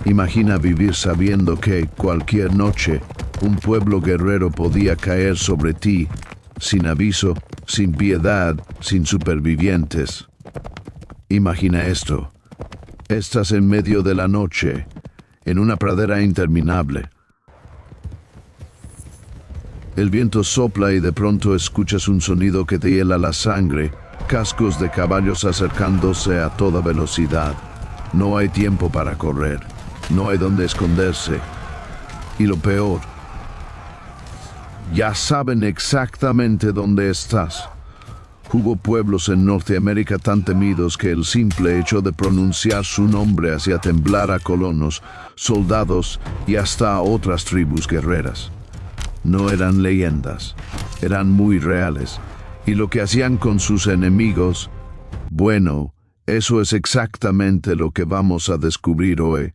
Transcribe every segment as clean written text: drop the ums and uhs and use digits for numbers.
Imagina vivir sabiendo que cualquier noche un pueblo guerrero podía caer sobre ti, sin aviso, sin piedad, sin supervivientes. Imagina esto. Estás en medio de la noche, en una pradera interminable. El viento sopla y de pronto escuchas un sonido que te hiela la sangre, cascos de caballos acercándose a toda velocidad. No hay tiempo para correr, no hay donde esconderse. Y lo peor, ya saben exactamente dónde estás. Hubo pueblos en Norteamérica tan temidos que el simple hecho de pronunciar su nombre hacía temblar a colonos, soldados y hasta a otras tribus guerreras. No eran leyendas, eran muy reales. Y lo que hacían con sus enemigos, bueno, eso es exactamente lo que vamos a descubrir hoy.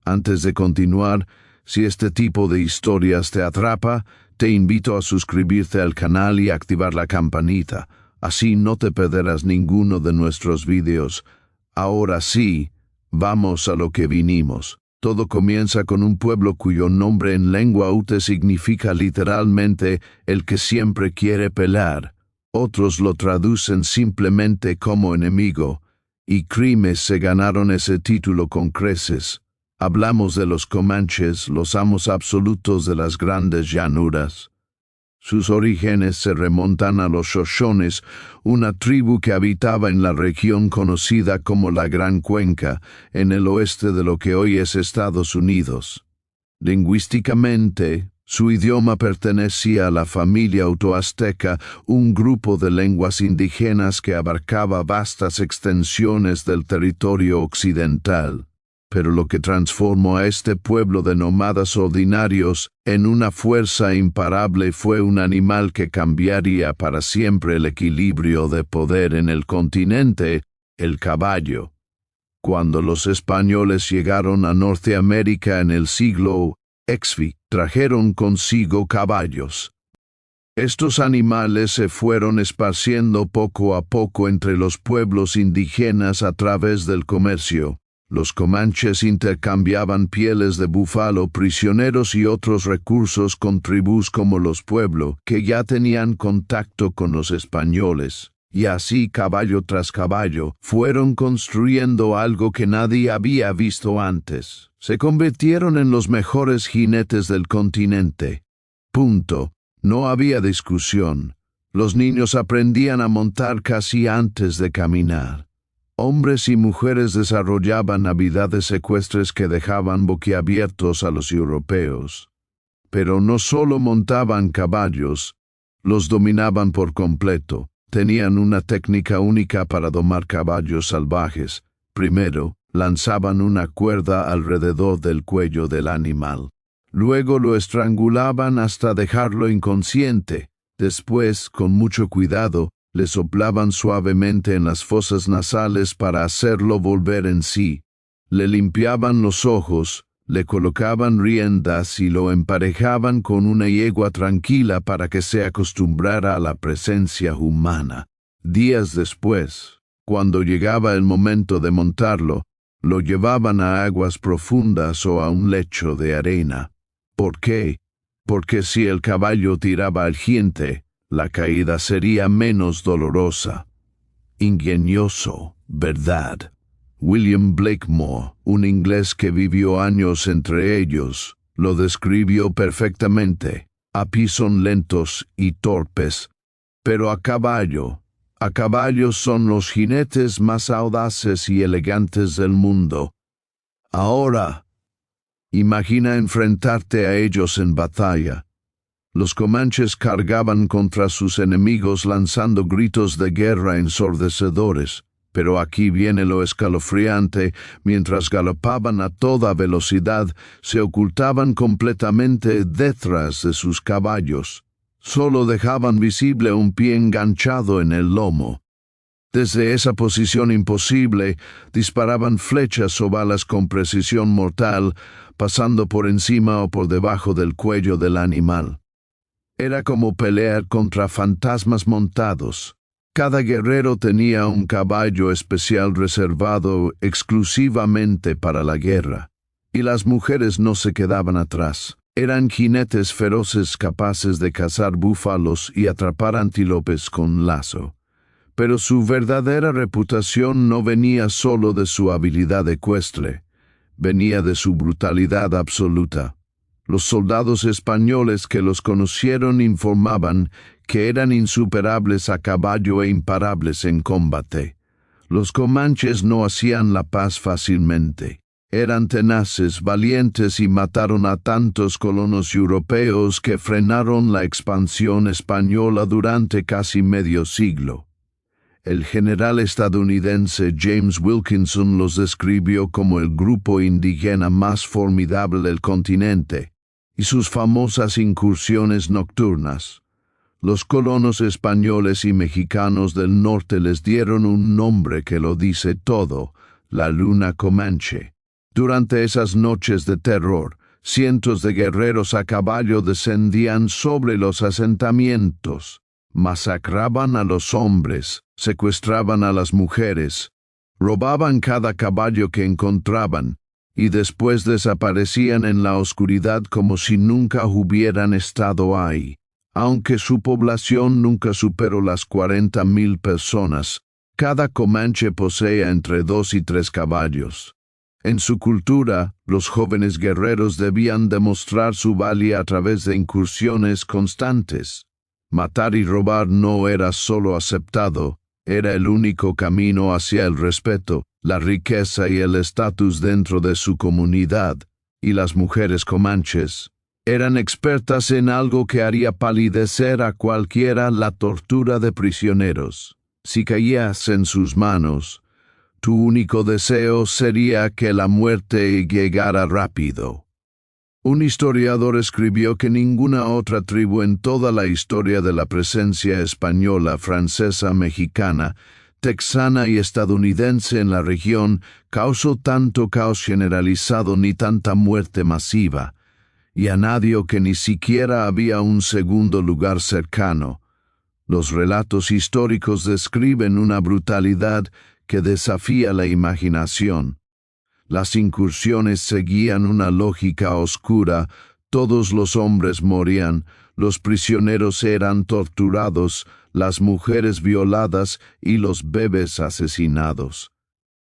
Antes de continuar, si este tipo de historias te atrapa, te invito a suscribirte al canal y activar la campanita. Así no te perderás ninguno de nuestros vídeos. Ahora sí, vamos a lo que vinimos. Todo comienza con un pueblo cuyo nombre en lengua ute significa literalmente el que siempre quiere pelear. Otros lo traducen simplemente como enemigo, y Crimes se ganaron ese título con creces. Hablamos de los comanches, los amos absolutos de las grandes llanuras. Sus orígenes se remontan a los Shoshones, una tribu que habitaba en la región conocida como la Gran Cuenca, en el oeste de lo que hoy es Estados Unidos. Lingüísticamente, su idioma pertenecía a la familia utoazteca, un grupo de lenguas indígenas que abarcaba vastas extensiones del territorio occidental. Pero lo que transformó a este pueblo de nómadas ordinarios en una fuerza imparable fue un animal que cambiaría para siempre el equilibrio de poder en el continente, el caballo. Cuando los españoles llegaron a Norteamérica en el siglo XVI, trajeron consigo caballos. Estos animales se fueron esparciendo poco a poco entre los pueblos indígenas a través del comercio. Los comanches intercambiaban pieles de búfalo, prisioneros y otros recursos con tribus como los Pueblo, que ya tenían contacto con los españoles. Y así, caballo tras caballo, fueron construyendo algo que nadie había visto antes. Se convirtieron en los mejores jinetes del continente. Punto. No había discusión. Los niños aprendían a montar casi antes de caminar. Hombres y mujeres desarrollaban habilidades ecuestres que dejaban boquiabiertos a los europeos. Pero no solo montaban caballos, los dominaban por completo. Tenían una técnica única para domar caballos salvajes. Primero, lanzaban una cuerda alrededor del cuello del animal. Luego lo estrangulaban hasta dejarlo inconsciente. Después, con mucho cuidado, le soplaban suavemente en las fosas nasales para hacerlo volver en sí. Le limpiaban los ojos, le colocaban riendas y lo emparejaban con una yegua tranquila para que se acostumbrara a la presencia humana. Días después, cuando llegaba el momento de montarlo, lo llevaban a aguas profundas o a un lecho de arena. ¿Por qué? Porque si el caballo tiraba al jinete, la caída sería menos dolorosa. Ingenioso, ¿verdad? William Blakemore, un inglés que vivió años entre ellos, lo describió perfectamente. Api son lentos y torpes, pero a caballo son los jinetes más audaces y elegantes del mundo. Ahora, imagina enfrentarte a ellos en batalla. Los comanches cargaban contra sus enemigos lanzando gritos de guerra ensordecedores, pero aquí viene lo escalofriante: mientras galopaban a toda velocidad, se ocultaban completamente detrás de sus caballos. Solo dejaban visible un pie enganchado en el lomo. Desde esa posición imposible, disparaban flechas o balas con precisión mortal, pasando por encima o por debajo del cuello del animal. Era como pelear contra fantasmas montados. Cada guerrero tenía un caballo especial reservado exclusivamente para la guerra. Y las mujeres no se quedaban atrás. Eran jinetes feroces capaces de cazar búfalos y atrapar antílopes con lazo. Pero su verdadera reputación no venía solo de su habilidad ecuestre, venía de su brutalidad absoluta. Los soldados españoles que los conocieron informaban que eran insuperables a caballo e imparables en combate. Los comanches no hacían la paz fácilmente. Eran tenaces, valientes y mataron a tantos colonos europeos que frenaron la expansión española durante casi medio siglo. El general estadounidense James Wilkinson los describió como el grupo indígena más formidable del continente, y sus famosas incursiones nocturnas. Los colonos españoles y mexicanos del norte les dieron un nombre que lo dice todo, la Luna Comanche. Durante esas noches de terror, cientos de guerreros a caballo descendían sobre los asentamientos, masacraban a los hombres, secuestraban a las mujeres, robaban cada caballo que encontraban, y después desaparecían en la oscuridad como si nunca hubieran estado ahí. Aunque su población nunca superó las 40,000 personas, cada comanche posee entre 2 y 3 caballos. En su cultura, los jóvenes guerreros debían demostrar su valía a través de incursiones constantes. Matar y robar no era solo aceptado, era el único camino hacia el respeto, la riqueza y el estatus dentro de su comunidad, y las mujeres comanches eran expertas en algo que haría palidecer a cualquiera: la tortura de prisioneros. Si caías en sus manos, tu único deseo sería que la muerte llegara rápido. Un historiador escribió que ninguna otra tribu en toda la historia de la presencia española, francesa, mexicana, texana y estadounidense en la región causó tanto caos generalizado ni tanta muerte masiva, y añadió que ni siquiera había un segundo lugar cercano. Los relatos históricos describen una brutalidad que desafía la imaginación. Las incursiones seguían una lógica oscura, todos los hombres morían, los prisioneros eran torturados, las mujeres violadas y los bebés asesinados.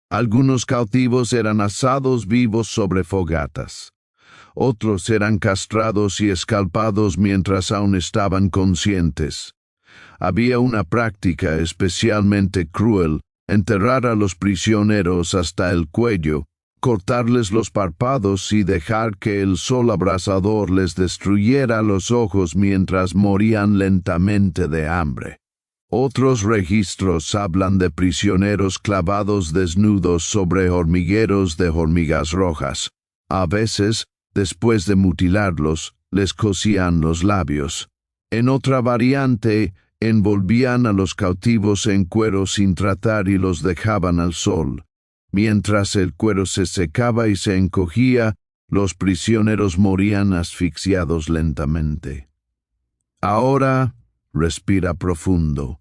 Algunos cautivos eran asados vivos sobre fogatas. Otros eran castrados y escalpados mientras aún estaban conscientes. Había una práctica especialmente cruel: enterrar a los prisioneros hasta el cuello, cortarles los párpados y dejar que el sol abrasador les destruyera los ojos mientras morían lentamente de hambre. Otros registros hablan de prisioneros clavados desnudos sobre hormigueros de hormigas rojas. A veces, después de mutilarlos, les cosían los labios. En otra variante, envolvían a los cautivos en cuero sin tratar y los dejaban al sol. Mientras el cuero se secaba y se encogía, los prisioneros morían asfixiados lentamente. Ahora, respira profundo,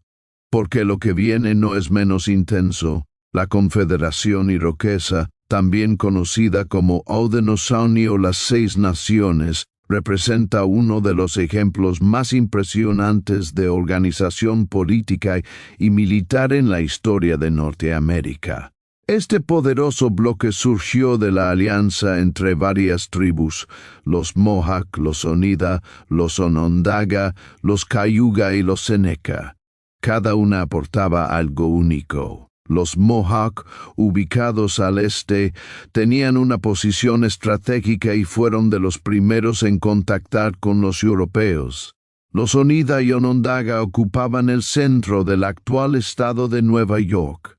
porque lo que viene no es menos intenso. La Confederación Iroquesa, también conocida como Haudenosaunee o las 6 Naciones, representa uno de los ejemplos más impresionantes de organización política y militar en la historia de Norteamérica. Este poderoso bloque surgió de la alianza entre varias tribus: los Mohawk, los Oneida, los Onondaga, los Cayuga y los Seneca. Cada una aportaba algo único. Los Mohawk, ubicados al este, tenían una posición estratégica y fueron de los primeros en contactar con los europeos. Los Oneida y Onondaga ocupaban el centro del actual estado de Nueva York.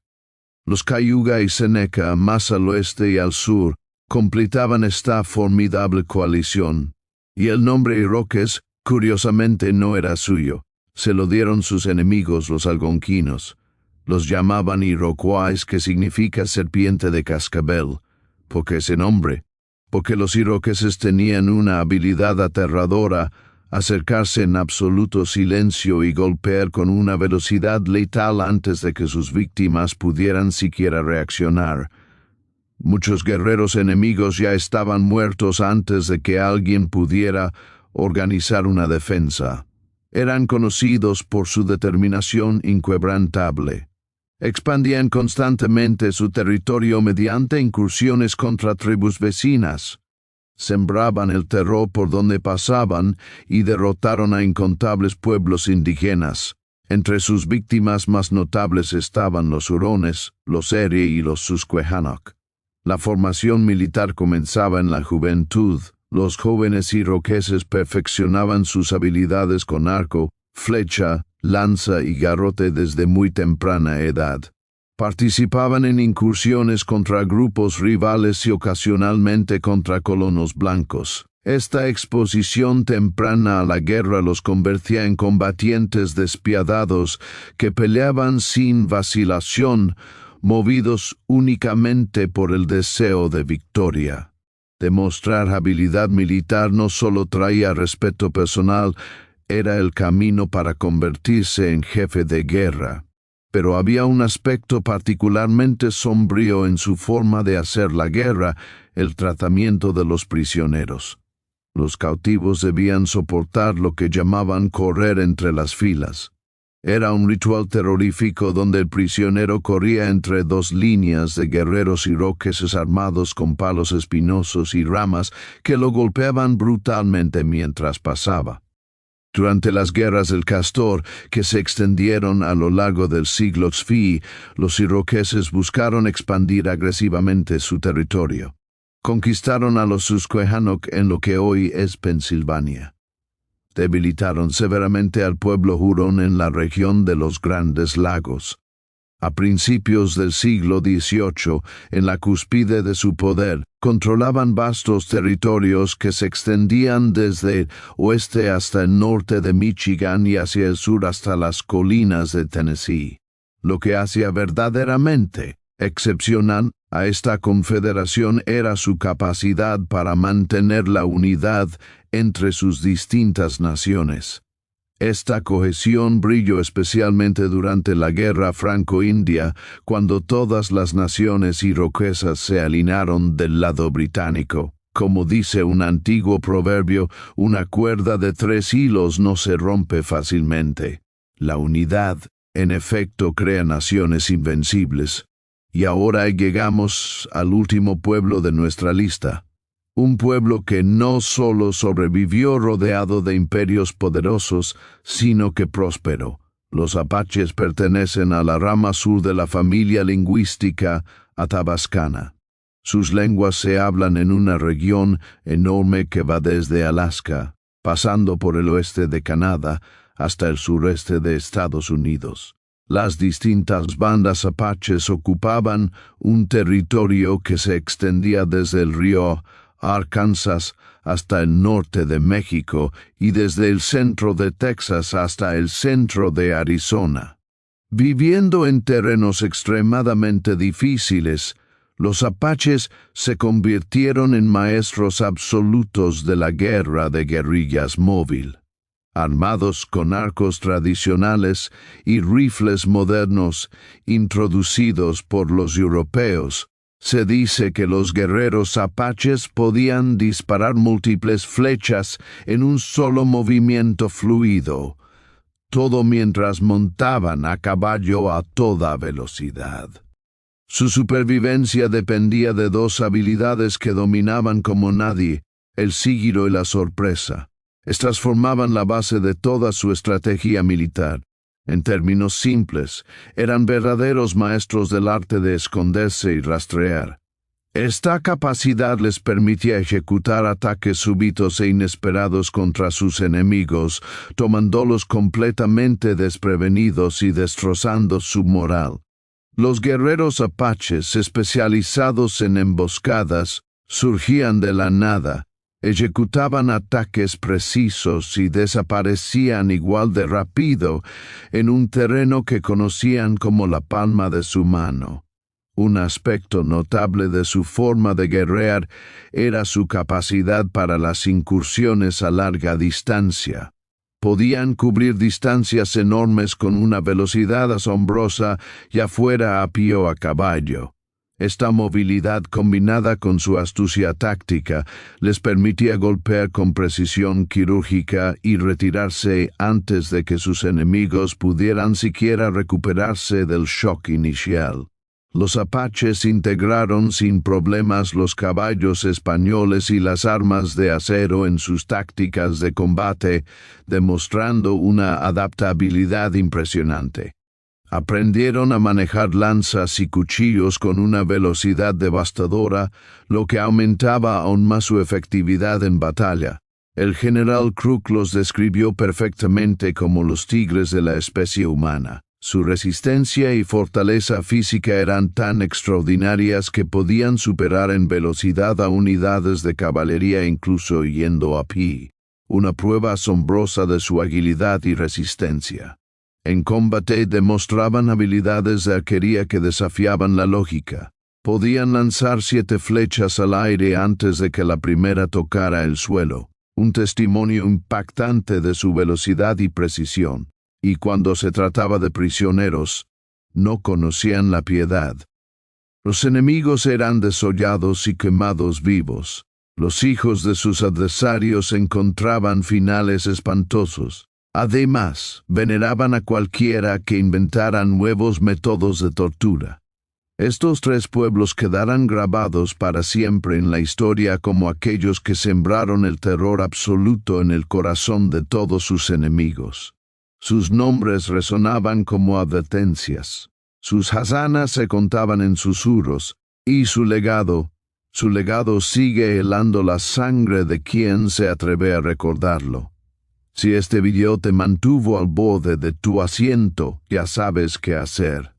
Los Cayuga y Seneca, más al oeste y al sur, completaban esta formidable coalición. Y el nombre Iroqués, curiosamente, no era suyo. Se lo dieron sus enemigos, los algonquinos. Los llamaban Iroquois, que significa serpiente de cascabel. ¿Por qué ese nombre? Porque los iroqueses tenían una habilidad aterradora: acercarse en absoluto silencio y golpear con una velocidad letal antes de que sus víctimas pudieran siquiera reaccionar. Muchos guerreros enemigos ya estaban muertos antes de que alguien pudiera organizar una defensa. Eran conocidos por su determinación inquebrantable. Expandían constantemente su territorio mediante incursiones contra tribus vecinas. Sembraban el terror por donde pasaban y derrotaron a incontables pueblos indígenas. Entre sus víctimas más notables estaban los Hurones, los Erie y los Susquehannock. La formación militar comenzaba en la juventud. Los jóvenes iroqueses perfeccionaban sus habilidades con arco, flecha, lanza y garrote desde muy temprana edad. Participaban en incursiones contra grupos rivales y ocasionalmente contra colonos blancos. Esta exposición temprana a la guerra los convertía en combatientes despiadados que peleaban sin vacilación, movidos únicamente por el deseo de victoria. Demostrar habilidad militar no solo traía respeto personal, era el camino para convertirse en jefe de guerra. Pero había un aspecto particularmente sombrío en su forma de hacer la guerra, el tratamiento de los prisioneros. Los cautivos debían soportar lo que llamaban correr entre las filas. Era un ritual terrorífico donde el prisionero corría entre dos líneas de guerreros iroqueses armados con palos espinosos y ramas que lo golpeaban brutalmente mientras pasaba. Durante las guerras del castor, que se extendieron a lo largo del siglo XV, los iroqueses buscaron expandir agresivamente su territorio. Conquistaron a los Susquehannock en lo que hoy es Pensilvania. Debilitaron severamente al pueblo hurón en la región de los Grandes Lagos. A principios del siglo XVIII, en la cúspide de su poder, controlaban vastos territorios que se extendían desde el oeste hasta el norte de Michigan y hacia el sur hasta las colinas de Tennessee. Lo que hacía verdaderamente excepcional a esta confederación era su capacidad para mantener la unidad entre sus distintas naciones. Esta cohesión brilló especialmente durante la Guerra Franco-India, cuando todas las naciones iroquesas se alinearon del lado británico. Como dice un antiguo proverbio, una cuerda de 3 hilos no se rompe fácilmente. La unidad, en efecto, crea naciones invencibles. Y ahora llegamos al último pueblo de nuestra lista. Un pueblo que no solo sobrevivió rodeado de imperios poderosos, sino que prosperó. Los apaches pertenecen a la rama sur de la familia lingüística athabascana. Sus lenguas se hablan en una región enorme que va desde Alaska, pasando por el oeste de Canadá, hasta el sureste de Estados Unidos. Las distintas bandas apaches ocupaban un territorio que se extendía desde el río Arkansas hasta el norte de México y desde el centro de Texas hasta el centro de Arizona. Viviendo en terrenos extremadamente difíciles, los apaches se convirtieron en maestros absolutos de la guerra de guerrillas móvil. Armados con arcos tradicionales y rifles modernos introducidos por los europeos, se dice que los guerreros apaches podían disparar múltiples flechas en un solo movimiento fluido, todo mientras montaban a caballo a toda velocidad. Su supervivencia dependía de 2 habilidades que dominaban como nadie, el sigilo y la sorpresa. Estas formaban la base de toda su estrategia militar. En términos simples, eran verdaderos maestros del arte de esconderse y rastrear. Esta capacidad les permitía ejecutar ataques súbitos e inesperados contra sus enemigos, tomándolos completamente desprevenidos y destrozando su moral. Los guerreros apaches, especializados en emboscadas, surgían de la nada, ejecutaban ataques precisos y desaparecían igual de rápido en un terreno que conocían como la palma de su mano. Un aspecto notable de su forma de guerrear era su capacidad para las incursiones a larga distancia. Podían cubrir distancias enormes con una velocidad asombrosa, ya fuera a pie o a caballo. Esta movilidad combinada con su astucia táctica les permitía golpear con precisión quirúrgica y retirarse antes de que sus enemigos pudieran siquiera recuperarse del shock inicial. Los apaches integraron sin problemas los caballos españoles y las armas de acero en sus tácticas de combate, demostrando una adaptabilidad impresionante. Aprendieron a manejar lanzas y cuchillos con una velocidad devastadora, lo que aumentaba aún más su efectividad en batalla. El general Crook los describió perfectamente como los tigres de la especie humana. Su resistencia y fortaleza física eran tan extraordinarias que podían superar en velocidad a unidades de caballería incluso yendo a pie, una prueba asombrosa de su agilidad y resistencia. En combate demostraban habilidades de arquería que desafiaban la lógica. Podían lanzar 7 flechas al aire antes de que la primera tocara el suelo, un testimonio impactante de su velocidad y precisión. Y cuando se trataba de prisioneros, no conocían la piedad. Los enemigos eran desollados y quemados vivos. Los hijos de sus adversarios encontraban finales espantosos. Además, veneraban a cualquiera que inventara nuevos métodos de tortura. Estos 3 pueblos quedarán grabados para siempre en la historia como aquellos que sembraron el terror absoluto en el corazón de todos sus enemigos. Sus nombres resonaban como advertencias. Sus hazanas se contaban en susurros, y su legado sigue helando la sangre de quien se atreve a recordarlo. Si este video te mantuvo al borde de tu asiento, ya sabes qué hacer.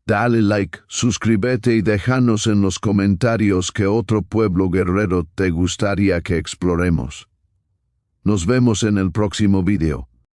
Dale like, suscríbete y déjanos en los comentarios qué otro pueblo guerrero te gustaría que exploremos. Nos vemos en el próximo video.